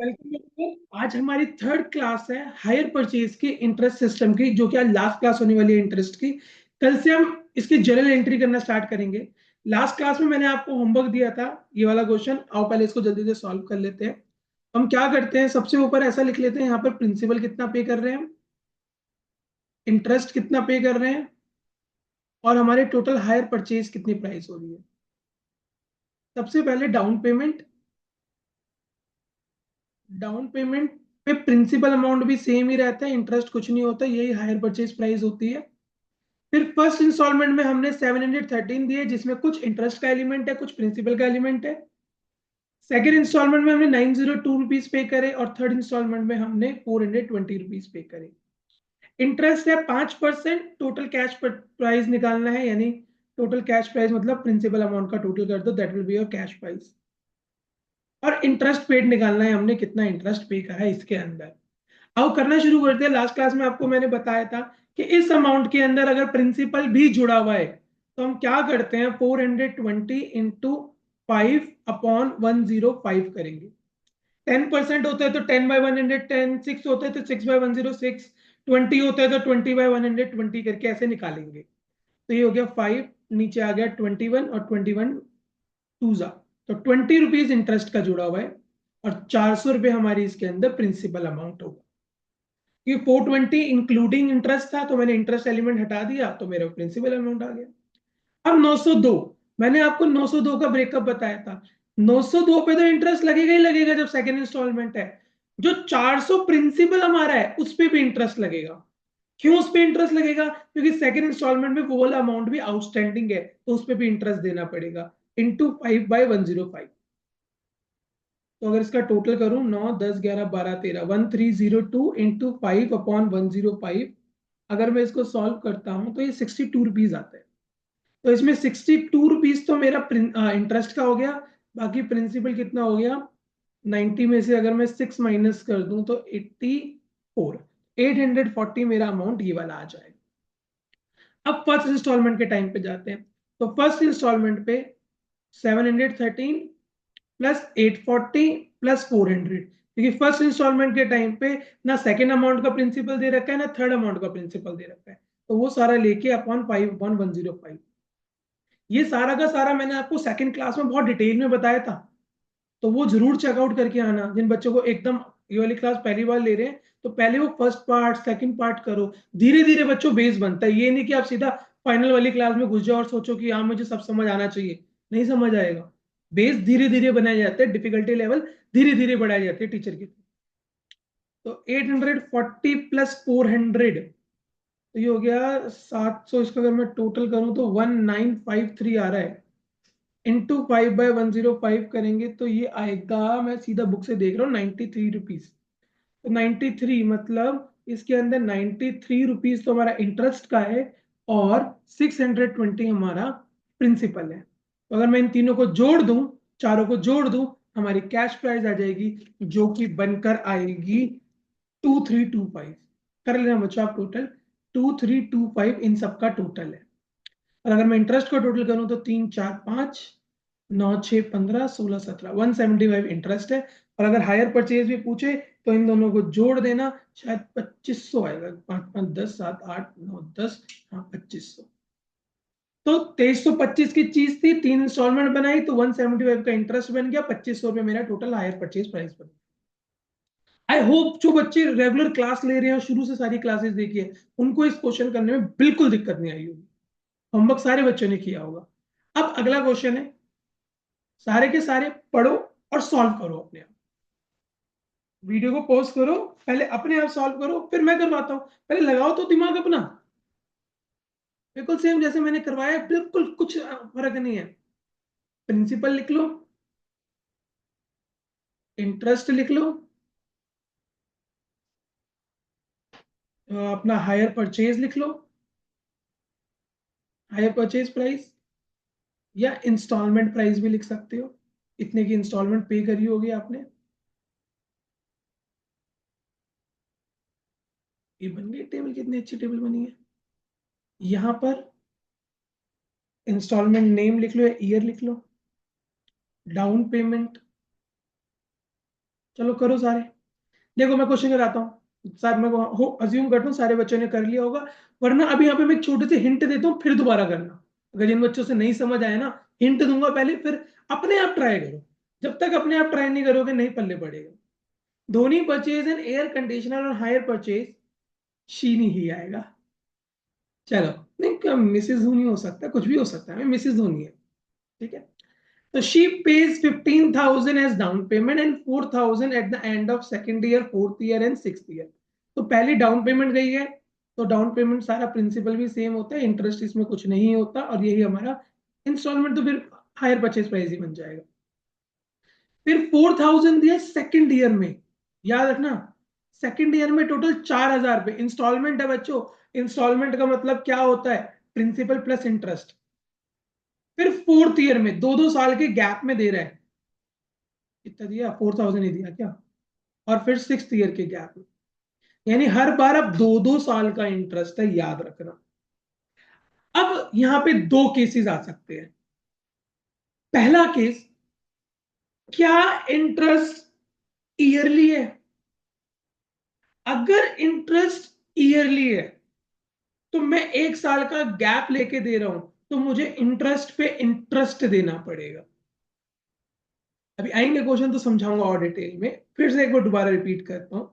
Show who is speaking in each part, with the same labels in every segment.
Speaker 1: Welcome. आज हमारी third class है हायर परचेज की इंटरेस्ट सिस्टम की, जो कि आज लास्ट क्लास होने वाली है इंटरेस्ट की। कल से हम इसकी जर्नल एंट्री करना स्टार्ट करेंगे। लास्ट क्लास में मैंने आपको होमवर्क दिया था, ये वाला क्वेश्चन। आओ पहले इसको जल्दी से सॉल्व कर लेते हैं। हम क्या करते हैं, सबसे ऊपर ऐसा लिख लेते हैं, यहाँ पर प्रिंसिपल कितना पे कर रहे हैं, इंटरेस्ट कितना पे कर रहे हैं, और हमारे टोटल हायर परचेज कितनी प्राइस हो रही है। सबसे पहले डाउन पेमेंट। डाउन पेमेंट पे प्रिंसिपल अमाउंट भी सेम ही रहता है, इंटरेस्ट कुछ नहीं होता, यही हायर परचेज प्राइस होती है। फिर फर्स्ट इंस्टॉलमेंट में हमने 713 दिए, जिसमें कुछ इंटरेस्ट का एलिमेंट है, कुछ प्रिंसिपल का एलिमेंट है। सेकेंड इंस्टॉलमेंट में हमने 902 रुपीज पे करे, और थर्ड इंस्टॉलमेंट में हमने 420 रुपीज पे करे। इंटरेस्ट है 5%। टोटल कैश प्राइस निकालना है, यानी टोटल कैश प्राइस मतलब प्रिंसिपल अमाउंट का टोटल कर दो, that will be your cash price. और इंटरेस्ट पेड निकालना है, हमने कितना इंटरेस्ट पे करा है इसके अंदर। अब करना शुरू करते हैं। लास्ट क्लास में आपको मैंने बताया था कि इस अमाउंट के अंदर अगर प्रिंसिपल भी जुड़ा हुआ है तो हम क्या करते हैं, 420 इंटू 5/105 करेंगे। 10% होता है तो 10/110, 6 होता है तो 6/106, 20 होता है तो 20/120 करके ऐसे निकालेंगे। तो ये हो गया 5, नीचे आ गया 21, और 21 टू जा, तो 20 रुपीज इंटरेस्ट का जुड़ा हुआ है, और 400 रुपये हमारी इसके अंदर प्रिंसिपल अमाउंट होगा। ये 420 इंक्लूडिंग इंटरेस्ट था, तो मैंने इंटरेस्ट एलिमेंट हटा दिया, तो मेरा प्रिंसिपल अमाउंट आ गया। अब 902, मैंने आपको 902 का ब्रेकअप बताया था। 902 पे तो इंटरेस्ट लगेगा ही लगेगा जब सेकेंड इंस्टॉलमेंट है। जो 400 प्रिंसिपल हमारा है उस पे भी इंटरेस्ट लगेगा। क्यों उस पे इंटरेस्ट लगेगा? क्योंकि सेकेंड इंस्टॉलमेंट में वो वाला अमाउंट भी आउटस्टैंडिंग है, तो उस पे भी इंटरेस्ट देना पड़ेगा, इंटू 5/105। तो अगर इसका टोटल करूं, 9 10 11 12 13, 1302 इंटू 5/105। अगर मैं इसको सॉल्व करता हूं तो ये 62 रुपीज आता है। तो इसमें 62 रुपीज तो मेरा इंटरेस्ट का हो गया। बाकी प्रिंसिपल कितना हो गया, 90 में से अगर मैं 6 माइनस कर दूं तो 84, 840 मेरा अमाउंट ये वाला आ जाएगा। अब फर्स्ट इंस्टॉलमेंट के टाइम पे जाते हैं। तो फर्स्ट इंस्टॉलमेंट पे 713 प्लस 840 प्लस 400, क्योंकि फर्स्ट इंस्टॉलमेंट के टाइम पे ना सेकेंड अमाउंट का प्रिंसिपल दे रखा है ना थर्ड अमाउंट का प्रिंसिपल दे रखा है, तो वो सारा लेके अपॉन 5/105। ये सारा का सारा मैंने आपको सेकंड क्लास में बहुत डिटेल में बताया था, तो वो जरूर चेकआउट करके आना। जिन बच्चों को एकदम ये वाली क्लास पहली बार ले रहे हैं, तो पहले वो फर्स्ट पार्ट सेकंड पार्ट करो। धीरे धीरे बच्चों बेस बनता है, ये नहीं कि आप सीधा फाइनल वाली क्लास में घुस जाओ और सोचो कि हाँ मुझे सब समझ आना चाहिए। नहीं समझ आएगा। बेस धीरे धीरे बनाए जाते हैं, डिफिकल्टी लेवल धीरे धीरे बढ़ाए जाते हैं टीचर की। तो 840 प्लस 400, तो ये हो गया 700। इसका अगर मैं टोटल करूं तो 1953 आ रहा है। इंटू 5/105 करेंगे तो ये आएगा, मैं सीधा बुक से देख रहा हूँ, 93 रुपीज। तो 93 मतलब इसके अंदर 93 रुपीज तो हमारा इंटरेस्ट का है, और 620 हमारा प्रिंसिपल है। तो अगर मैं इन तीनों को जोड़ दूं, चारों को जोड़ दूं, हमारी कैश प्राइस आ जाएगी, जो कि बनकर आएगी 2325। कर लेना बच्चों आप टोटल, 2325 इन सबका टोटल है। और अगर मैं इंटरेस्ट को टोटल करूं तो 3 4 5 9 6 15 16 17, 175 इंटरेस्ट है। और अगर हायर परचेज भी पूछे तो इन दोनों को जोड़ देना, शायद 2500 आएगा। 5 5 10 7 8 9 10, हाँ 2500। तो 2325 की चीज थी, तीन इंस्टॉलमेंट बनाई तो 175 का इंटरेस्ट बन गया, 2500 मेरा टोटल हायर परचेज प्राइस बन गया। आई होप जो बच्चे रेगुलर क्लास ले रहे हैं और शुरू से सारी क्लासेस देखी है, उनको इस क्वेश्चन करने में बिल्कुल दिक्कत नहीं आई होगी। होमवर्क सारे बच्चों ने किया होगा। अब अगला क्वेश्चन है, सारे के सारे पढ़ो और सॉल्व करो अपने आप। वीडियो को पॉज करो, पहले अपने आप सॉल्व करो, फिर मैं करवाता हूं। पहले लगाओ तो दिमाग अपना, बिल्कुल सेम जैसे मैंने करवाया, बिल्कुल कुछ फर्क नहीं है। प्रिंसिपल लिख लो, इंटरेस्ट लिख लो, अपना हायर परचेज लिख लो, हायर परचेज प्राइस, या इंस्टॉलमेंट प्राइस भी लिख सकते हो। इतने की इंस्टॉलमेंट पे करी होगी आपने। ये बन गई टेबल, कितनी अच्छी टेबल बनी है। यहां पर इंस्टॉलमेंट नेम लिख लो या ईयर लिख लो। डाउन पेमेंट चलो करो सारे। देखो मैं क्वेश्चन कराता हूँ सर, मैं अज्यूम करता हूँ सारे बच्चों ने कर लिया होगा, वरना अभी यहाँ पे मैं एक छोटे से हिंट देता हूँ, फिर दोबारा करना। अगर जिन बच्चों से नहीं समझ आया ना, हिंट दूंगा पहले, फिर अपने आप ट्राई करो। जब तक अपने आप ट्राई नहीं करोगे नहीं पल्ले पड़ेगा। Dhoni purchase an air conditioner और हायर परचेज, शीनी ही आएगा। चलो, नहीं मिसेज धोनी हो सकता है, कुछ भी हो सकता है, मिसेज धोनी है, ठीक है। तो she pays 15,000 as down payment and 4,000 at the end of second year, fourth year and sixth year। तो पहली डाउन पेमेंट गई है, तो डाउन पेमेंट सारा प्रिंसिपल भी सेम होता है, इंटरेस्ट इसमें कुछ नहीं होता, और यही हमारा इंस्टॉलमेंट, तो फिर हायर परचेज प्राइस ही बन जाएगा। फिर 4,000 दिया सेकंड ईयर में, याद रखना सेकंड ईयर में टोटल 4,000 रुपए इंस्टॉलमेंट है बच्चों। इंस्टॉलमेंट का मतलब क्या होता है, प्रिंसिपल प्लस इंटरेस्ट। फिर फोर्थ ईयर में 2-2 साल के गैप में दे रहा है, कितना दिया, 4,000 ही दिया क्या। और फिर सिक्स ईयर के गैप में, यानी हर बार अब 2-2 साल का इंटरेस्ट है, याद रखना। अब यहां पे दो केसेस आ सकते हैं। पहला केस, क्या इंटरेस्ट ईयरली है? अगर इंटरेस्ट ईयरली है, तो मैं 1 साल का गैप लेके दे रहा हूं, तो मुझे इंटरेस्ट पे इंटरेस्ट देना पड़ेगा। अभी आएंगे क्वेश्चन तो समझाऊंगा और डिटेल में, फिर से एक बार दोबारा रिपीट करता हूं।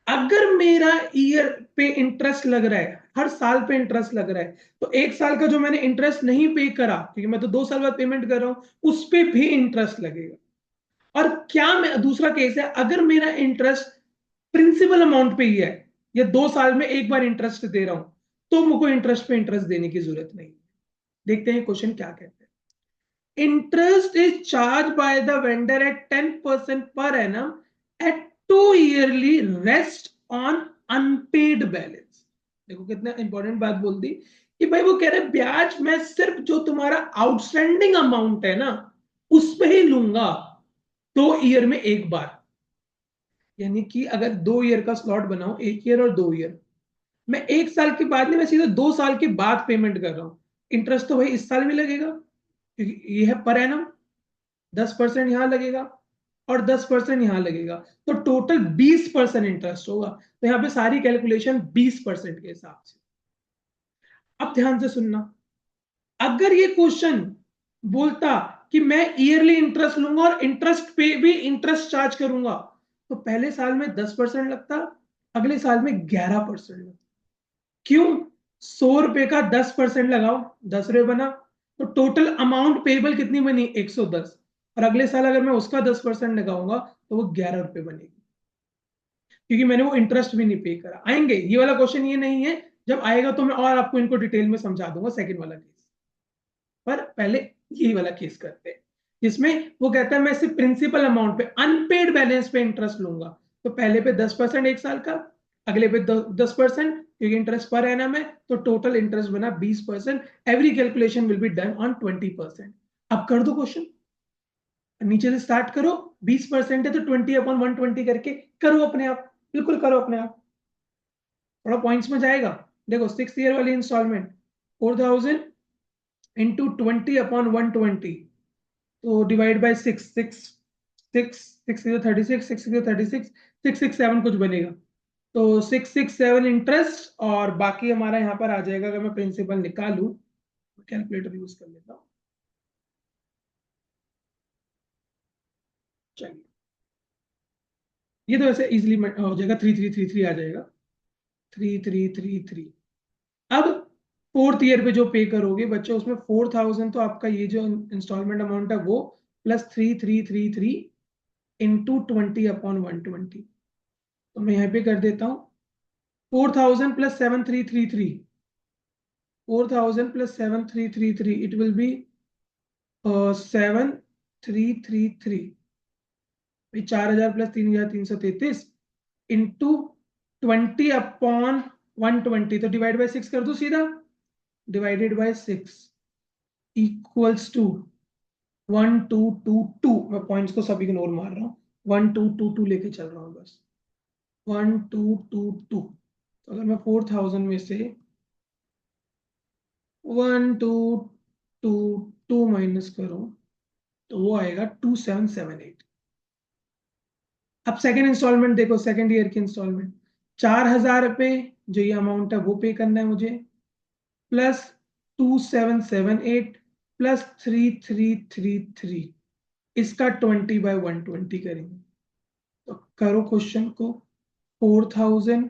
Speaker 1: अगर मेरा ईयर पे इंटरेस्ट लग रहा है, हर साल पे इंटरेस्ट लग रहा है, तो 1 साल का जो मैंने इंटरेस्ट नहीं पे करा, क्योंकि मैं तो 2 साल बाद पेमेंट कर रहा हूं, उस पे भी इंटरेस्ट लगेगा। और क्या मैं, दूसरा केस है, अगर मेरा इंटरेस्ट प्रिंसिपल अमाउंट पे ही है, या 2 साल में एक बार इंटरेस्ट दे रहा हूं, तो मुझको इंटरेस्ट पे इंटरेस्ट देने की जरूरत नहीं। देखते हैं क्वेश्चन क्या कहते हैं। Interest is charge by the vendor at 10% per annum at 2 yearly rest on unpaid balance. देखो कितना इंपॉर्टेंट बात बोल दी, कि भाई वो कह रहे ब्याज मैं सिर्फ जो तुम्हारा आउटस्टैंडिंग अमाउंट है ना, उस पे ही लूंगा 2 ईयर में एक बार। यानी कि अगर 2 ईयर का स्लॉट बनाओ, 1 ईयर और 2 ईयर, मैं 1 साल के बाद नहीं, मैं सीधा 2 साल के बाद पेमेंट कर रहा हूं, इंटरेस्ट तो भाई इस साल भी लगेगा, क्योंकि ये है पर एनम। 10% यहां लगेगा और 10% यहां लगेगा, तो टोटल 20% इंटरेस्ट होगा। तो यहां पे सारी कैलकुलेशन 20% के हिसाब से। अब ध्यान से सुनना, अगर ये क्वेश्चन बोलता कि मैं ईयरली इंटरेस्ट लूंगा और इंटरेस्ट पे भी इंटरेस्ट चार्ज करूंगा, तो पहले साल में 10% लगता, अगले साल में 11% लगता। क्यों? 100 रुपए का 10% लगाओ, 10 रुपए बना, तो टोटल अमाउंट पेबल कितनी बनी, 110। और अगले साल अगर मैं उसका 10% लगाऊंगा, तो वो 11 रुपए बनेगी, क्योंकि मैंने वो इंटरेस्ट भी नहीं पे करा। आएंगे, ये वाला क्वेश्चन ये नहीं है, जब आएगा तो मैं और आपको इनको डिटेल में समझा दूंगा सेकंड वाला केस। पर पहले यही वाला केस करते हैं, जिसमें वो कहता है मैं सिर्फ प्रिंसिपल अमाउंट पे, अनपेड बैलेंस पे इंटरेस्ट लूंगा। तो पहले पे 10% 1 साल का, अगले पे 10%, क्योंकि इंटरेस्ट पर एनम है, तो टोटल इंटरेस्ट बना 20%। Every calculation will be done on 20%। अब कर दो क्वेश्चन, नीचे से स्टार्ट करो। 20% है तो 20/120 करके करो अपने आप, बिल्कुल करो अपने आप, थोड़ा पॉइंट्स में जाएगा। देखो 6 ईयर वाली इंस्टॉलमेंट, 4,000 इंटू 20/120, तो डिवाइड बाय 6, 6 6 6 36, 6 36, 667 कुछ बनेगा। तो 667 इंटरेस्ट, और बाकी हमारा यहाँ पर आ जाएगा, अगर मैं प्रिंसिपल निकालू, कैलकुलेटर यूज कर लेता हूँ। चलिए, ये तो ऐसे इजिली हो जाएगा, 3333 आ जाएगा, 3333। अब फोर्थ ईयर पे जो पे करोगे बच्चों, उसमें 4,000, तो आपका ये जो इंस्टॉलमेंट अमाउंट है वो, प्लस 3333 इंटू 20/120। तो मैं यहाँ पे कर देता हूँ 4,000 plus 7,333, 4,000 plus 7,333, it will be 7,333, 4,000 plus 3,333 into 20/120, तो डिवाइड बाई 6 कर दो सीधा, डिवाइडेड बाई 6 इक्वल्स टू 1,222। मैं पॉइंट्स को सब इग्नोर मार रहा हूँ, 1,222 लेके चल रहा हूँ बस, 1,222। तो अगर मैं 4,000 में से 1,222 माइनस करूं, तो वो आएगा 2,778। अब सेकंड इंस्टॉलमेंट देखो, सेकंड ईयर की इंस्टॉलमेंट 4,000 रुपये, जो ये अमाउंट है वो पे करना है मुझे, प्लस 2,778 प्लस 3,333, इसका 20/120 करेंगे। तो करो क्वेश्चन को, 4,000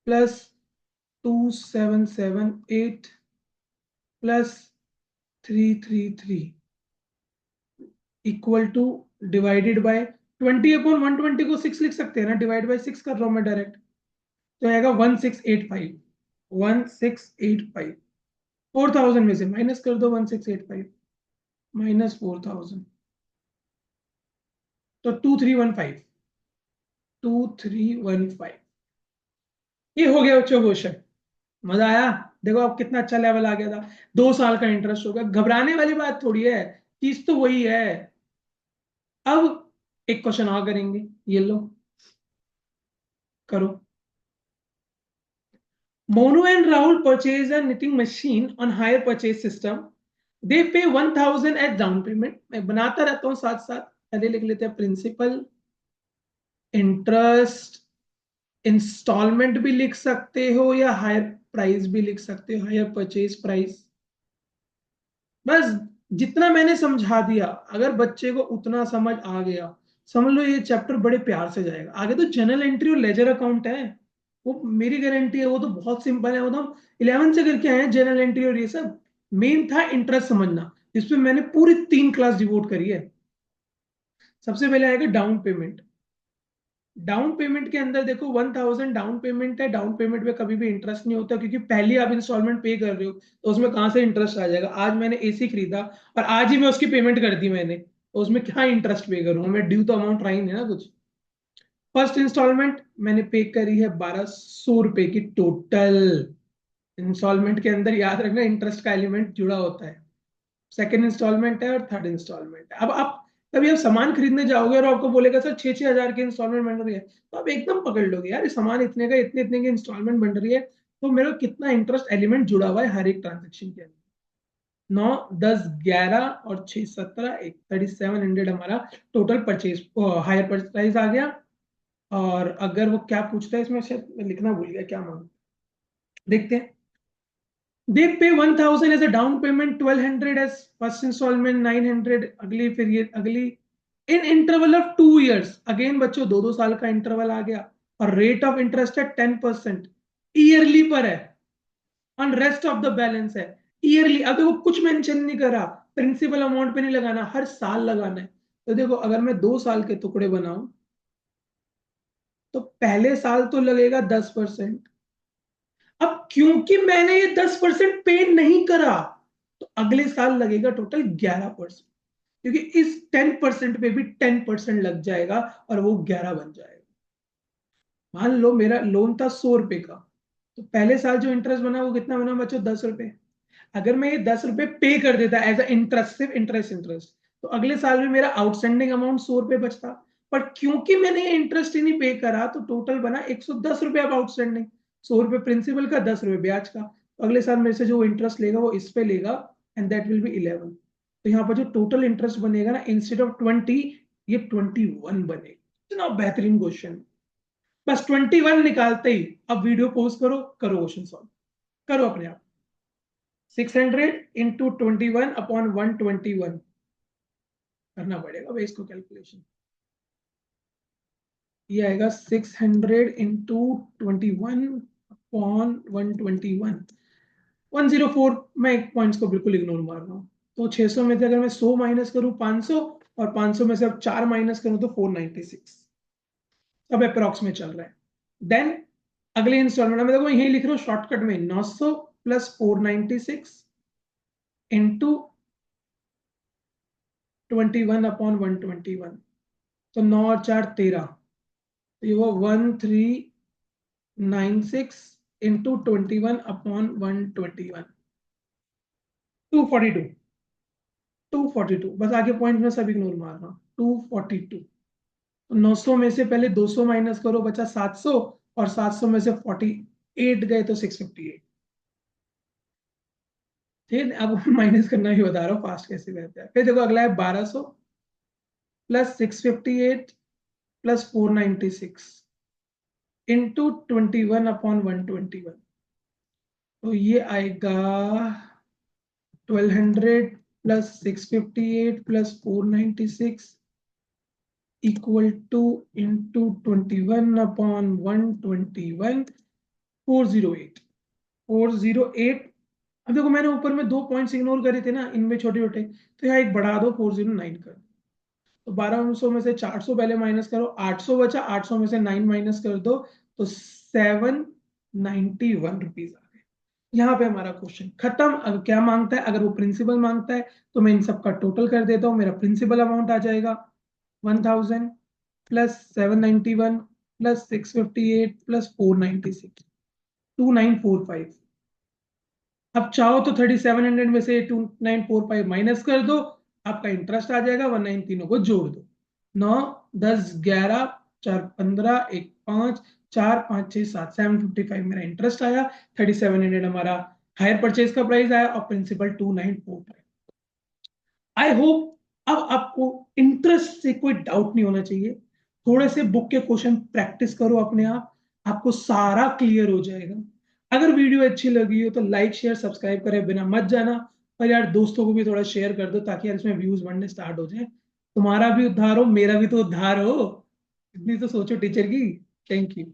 Speaker 1: plus 2,778 plus 333 equal to, divided by 20/120 को 6 लिख सकते हैं ना, डिवाइड बाय 6 कर रहा हूं मैं डायरेक्ट, तो आएगा 1685, 1685। 4,000 में से माइनस कर दो 1685 माइनस 4,000, तो 2315, 2315। ये हो गया बच्चों क्वेश्चन। मजा आया? देखो अब कितना अच्छा लेवल आ गया था, 2 साल का इंटरेस्ट होगा, घबराने वाली बात थोड़ी है, चीज तो वही है। अब एक क्वेश्चन और करेंगे, ये लो, करो। Monu and Rahul purchase a knitting machine on hire purchase system. They pay 1,000 as down payment. मैं बनाता रहता हूँ साथ साथ, पहले लिख लेते हैं प्रिंसिपल, इंटरेस्ट, इंस्टॉलमेंट भी लिख सकते हो या हायर प्राइस भी लिख सकते हो, हायर परचेज प्राइस। बस जितना मैंने समझा दिया, अगर बच्चे को उतना समझ आ गया, समझ लो ये चैप्टर बड़े प्यार से जाएगा। आगे तो जनरल एंट्री और लेजर अकाउंट है, वो मेरी गारंटी है, वो तो बहुत सिंपल है, वो तो हम 11 से करके आए हैं जनरल एंट्री और ये सब। मेन था इंटरेस्ट समझना, जिसपे मैंने पूरी 3 क्लास डिवोट करी है। सबसे पहले आएगा डाउन पेमेंट। डाउन पेमेंट के अंदर देखो 1,000 डाउन पेमेंट है, डाउन पेमेंट पे कभी भी इंटरेस्ट नहीं होता, क्योंकि पहले आप इंस्टॉलमेंट पे कर रहे हो, तो उसमें कहां से इंटरेस्ट आ जाएगा। आज मैंने एसी खरीदा और आज ही मैं उसकी पेमेंट कर दी मैंने, तो उसमें क्या इंटरेस्ट पे करूंगा मैं, ड्यू तो अमाउंट रहा ही नहीं ना कुछ। फर्स्ट इंस्टॉलमेंट मैंने पे करी है 1,200 रुपए की टोटल। इंस्टॉलमेंट के अंदर याद रखना इंटरेस्ट का एलिमेंट जुड़ा होता है। सेकंड इंस्टॉलमेंट है और थर्ड इंस्टॉलमेंट है। अब आप कभी आप सामान खरीदने जाओगे और आपको बोलेगा सर 6,000 की इंस्टॉलमेंट बन रही है, तो आप एकदम पकड़ लोगे यार, ये सामान इतने का, इतने इतने की इंस्टॉलमेंट बन रही है, तो मेरा कितना इंटरेस्ट एलिमेंट जुड़ा हुआ है हर एक ट्रांजेक्शन के अंदर। 9, 10, 11 और 6, 17, 3,700 हमारा टोटल परचेज हायर परचेज आ गया। और अगर वो क्या पूछता है इसमें, शायद मैं लिखना भूल गया, क्या मांग, देखते हैं। They pay 1,000 as a down payment, 1,200 as first installment, 900 अगली, फिर ये अगली, इन इंटरवल ऑफ 2 years। अगेन बच्चों 2-2 साल का इंटरवल आ गया, और रेट ऑफ इंटरेस्ट है 10%, ईयरली पर है, on rest of the balance है ईयरली। अब देखो कुछ मेंशन नहीं करा, प्रिंसिपल अमाउंट पे नहीं लगाना, हर साल लगाना है। तो देखो अगर मैं 2 साल के टुकड़े बनाऊं, तो पहले साल तो लगेगा 10%। अब क्योंकि मैंने ये 10% पे नहीं करा, तो अगले साल लगेगा टोटल 11%, क्योंकि इस 10% पे भी 10% लग जाएगा और वो 11 बन जाएगा। मान लो मेरा लोन था 100 रुपए का, तो पहले साल जो इंटरेस्ट बना वो कितना बना बच्चों, 10 रुपए। अगर मैं ये 10 रुपए पे कर देता एज इंटरेस्ट, सिर्फ इंटरेस्ट इंटरेस्ट, तो अगले साल में मेरा आउटस्टैंडिंग अमाउंट 100 रुपए बचता। पर क्योंकि मैंने ये इंटरेस्ट ही नहीं पे करा, तो टोटल बना 110 रुपए अब आउटस्टैंडिंग। 100 रुपए प्रिंसिपल का, 10 रुपए ब्याज का, तो अगले साल मेरे से जो इंटरेस्ट लेगा वो इस पे लेगा, एंड दैट विल बी 11। तो यहाँ पर जो टोटल इंटरेस्ट बनेगा ना, इंस्टेड ऑफ 20, ये 21 बनेगा। इतना बेहतरीन क्वेश्चन, बस 21 निकालते ही अब वीडियो पॉज करो, करो क्वेश्चन सॉल्व, करो अपने आप। 600 इंटू 21/121 करना पड़ेगा भाई इसको कैलकुलेशन। ये आएगा 600 इंटू 21/121, 104। मैं एक पॉइंट्स को बिल्कुल इग्नोर मार रहा हूँ। तो 600 में से अगर मैं 100 माइनस करूँ 500, और 500 में से अब 4 माइनस करूँ तो 496, अब अप्रॉक्स में चल रहा है। देन अगले इंस्टॉलमेंट में देखो यही लिख रहा हूँ शॉर्टकट में, 900 प्लस 496 इंटू 21/121, तो 9 और 4 13, तो ये वो 1396 इंटू 21/121, 242, 242। बस आगे पॉइंट में सब इग्नोर मार रहा हूँ, 242। 900 में से पहले 200 माइनस करो, बचा 700, और 700 में से 48 गए तो 658। ठीक है, अब माइनस करना ही बता रहा हूँ फास्ट कैसे रहता है। फिर देखो अगला है 1200 प्लस 658 प्लस 496 इंटू 21/121, तो ये आएगा 1200 plus 658 plus 496 equal two into 21/121 408 408। अब देखो मैंने ऊपर में 2 पॉइंट्स इग्नोर करे थे ना, इनमें छोटे छोटे, तो यहाँ एक बढ़ा दो 409 कर दो। तो 1200 में से 400 पहले माइनस करो, 800 बचा, 800 में से 9 माइनस कर दो, तो 791 रुपीज आ गए। यहाँ पे हमारा क्वेश्चन खत्म। अब क्या मांगता है, अगर वो प्रिंसिपल मांगता है तो मैं इन सब का टोटल कर देता हूँ, मेरा प्रिंसिपल अमाउंट आ जाएगा 1000 प्लस 791 प्लस 658 प्लस 496 2945। अब चाहो तो 3700 में से 2945 माइनस कर दो, आपका इंटरेस्ट आ जाएगा 19, तीनों को जोड़ दो, 9 10 11 4 15 1 5 4 5 6 7 755 मेरा इंटरेस्ट आया, 3700 हमारा हायर परचेज का प्राइस आया और प्रिंसिपल 2945। आई होप अब आपको इंटरेस्ट से कोई डाउट नहीं होना चाहिए। थोड़े से बुक के क्वेश्चन प्रैक्टिस करो अपने आप, आपको सारा क्लियर हो जाएगा। अगर वीडियो अच्छी लगी हो तो लाइक शेयर सब्सक्राइब करे बिना मत जाना, और यार दोस्तों को भी थोड़ा शेयर कर दो ताकि यार इसमें व्यूज बढ़ने स्टार्ट हो जाए, तुम्हारा भी उद्धार हो मेरा भी तो उद्धार हो। इतनी तो सोचो टीचर की। Thank you.